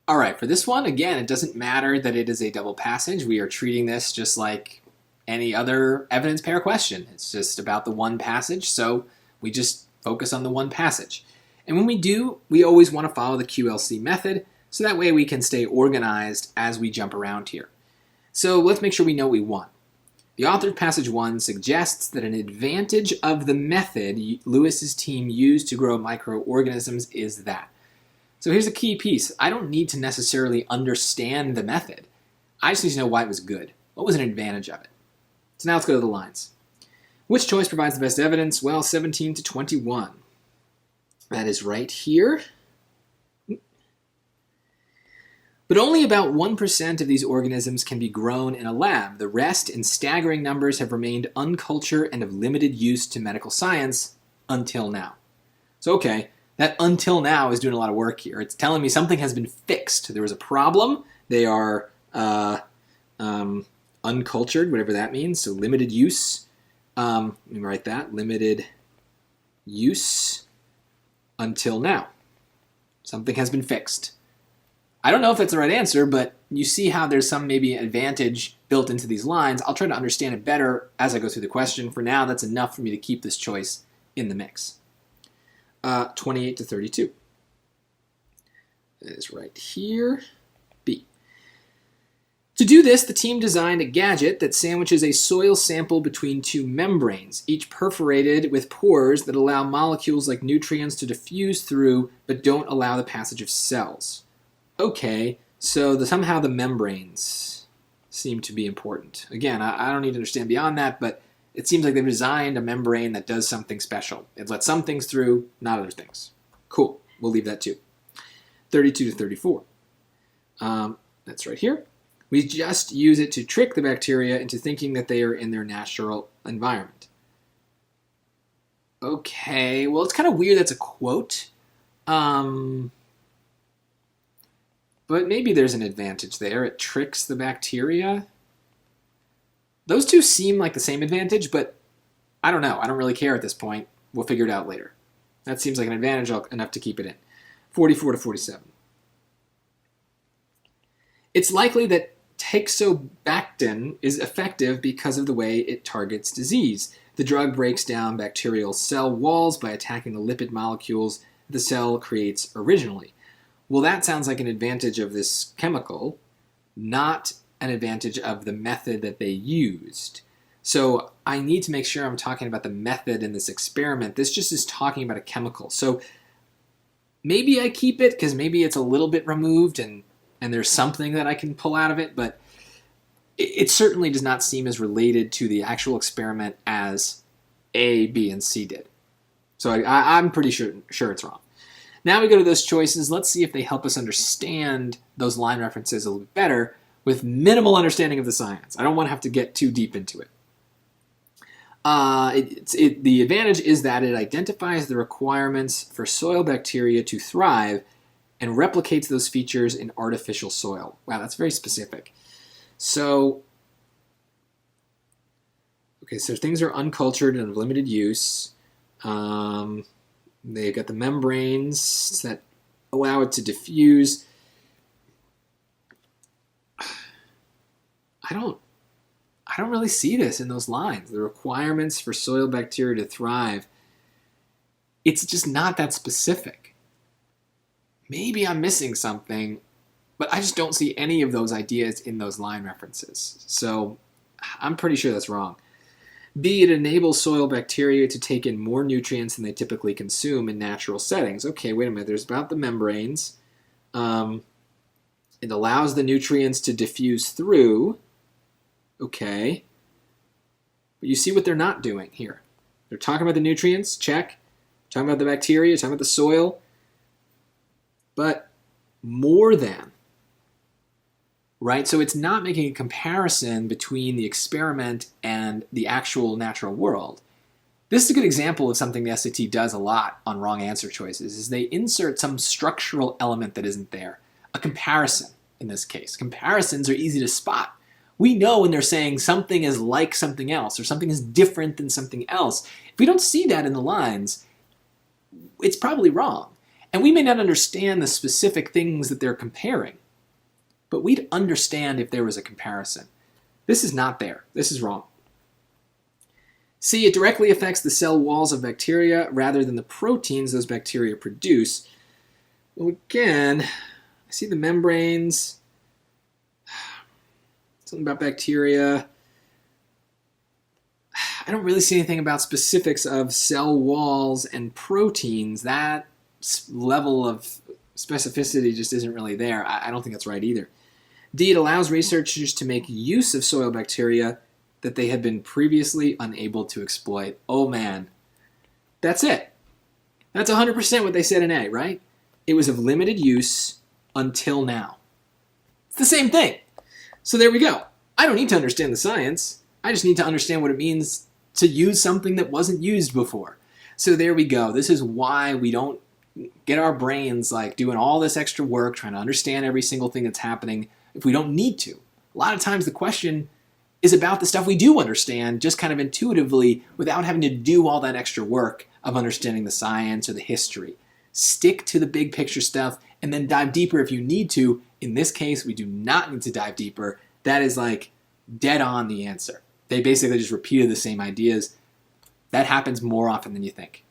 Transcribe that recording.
All right, for this one, again, it doesn't matter that it is a double passage. We are treating this just like any other evidence pair question. It's just about the one passage, so we just focus on the one passage. And when we do, we always want to follow the QLC method, so that way we can stay organized as we jump around here. So let's make sure we know what we want. The author of passage 1 suggests that an advantage of the method Lewis's team used to grow microorganisms is that. So here's the key piece. I don't need to necessarily understand the method. I just need to know why it was good. What was an advantage of it? So now let's go to the lines. Which choice provides the best evidence? Well, 17 to 21. That is right here. But only about 1% of these organisms can be grown in a lab. The rest, in staggering numbers, have remained uncultured and of limited use to medical science until now. So, okay, that until now is doing a lot of work here. It's telling me something has been fixed. There was a problem. They are uncultured, whatever that means, so limited use. Let me write that, limited use until now. Something has been fixed. I don't know if that's the right answer, but you see how there's some maybe advantage built into these lines. I'll try to understand it better as I go through the question. For now, that's enough for me to keep this choice in the mix. 28 to 32. That is right here. B. To do this, the team designed a gadget that sandwiches a soil sample between two membranes, each perforated with pores that allow molecules like nutrients to diffuse through but don't allow the passage of cells. Okay, so somehow the membranes seem to be important. Again, I don't need to understand beyond that, but it seems like they've designed a membrane that does something special. It lets some things through, not other things. Cool, we'll leave that too. 32 to 34. That's right here. We just use it to trick the bacteria into thinking that they are in their natural environment. Okay, well, it's kind of weird that's a quote. But maybe there's an advantage there. It tricks the bacteria. Those two seem like the same advantage, but I don't know. I don't really care at this point. We'll figure it out later. That seems like an advantage enough to keep it in. 44 to 47. It's likely that teixobactin is effective because of the way it targets disease. The drug breaks down bacterial cell walls by attacking the lipid molecules the cell creates originally. Well, that sounds like an advantage of this chemical, not an advantage of the method that they used. So I need to make sure I'm talking about the method in this experiment. This just is talking about a chemical. So maybe I keep it because maybe it's a little bit removed and there's something that I can pull out of it, but it certainly does not seem as related to the actual experiment as A, B, and C did. So I'm pretty sure it's wrong. Now we go to those choices. Let's see if they help us understand those line references a little bit better with minimal understanding of the science. I don't want to have to get too deep into it. The advantage is that it identifies the requirements for soil bacteria to thrive and replicates those features in artificial soil. Wow, that's very specific. So, okay, so things are uncultured and of limited use. They've got the membranes that allow it to diffuse. I don't really see this in those lines. The requirements for soil bacteria to thrive. It's just not that specific. Maybe I'm missing something, but I just don't see any of those ideas in those line references. So I'm pretty sure that's wrong. B, it enables soil bacteria to take in more nutrients than they typically consume in natural settings. Okay, wait a minute. There's about the membranes. It allows the nutrients to diffuse through. Okay. But you see what they're not doing here. They're talking about the nutrients, check. Talking about the bacteria, talking about the soil. But more than. Right? So it's not making a comparison between the experiment and the actual natural world. This is a good example of something the SAT does a lot on wrong answer choices, is they insert some structural element that isn't there. A comparison, in this case. Comparisons are easy to spot. We know when they're saying something is like something else or something is different than something else. If we don't see that in the lines, it's probably wrong. And we may not understand the specific things that they're comparing, but we'd understand if there was a comparison. This is not there. This is wrong. C, it directly affects the cell walls of bacteria rather than the proteins those bacteria produce. Well, again, I see the membranes. Something about bacteria. I don't really see anything about specifics of cell walls and proteins. That level of specificity just isn't really there. I don't think that's right either. D, it allows researchers to make use of soil bacteria that they had been previously unable to exploit. Oh man, that's it. That's 100% what they said in A, right? It was of limited use until now. It's the same thing. So there we go. I don't need to understand the science. I just need to understand what it means to use something that wasn't used before. So there we go. This is why we don't get our brains like doing all this extra work trying to understand every single thing that's happening if we don't need to. A lot of times the question is about the stuff we do understand just kind of intuitively without having to do all that extra work of understanding the science or the history. Stick to the big picture stuff and then dive deeper if you need to. In this case, we do not need to dive deeper. That is like dead on the answer. They basically just repeated the same ideas. That happens more often than you think.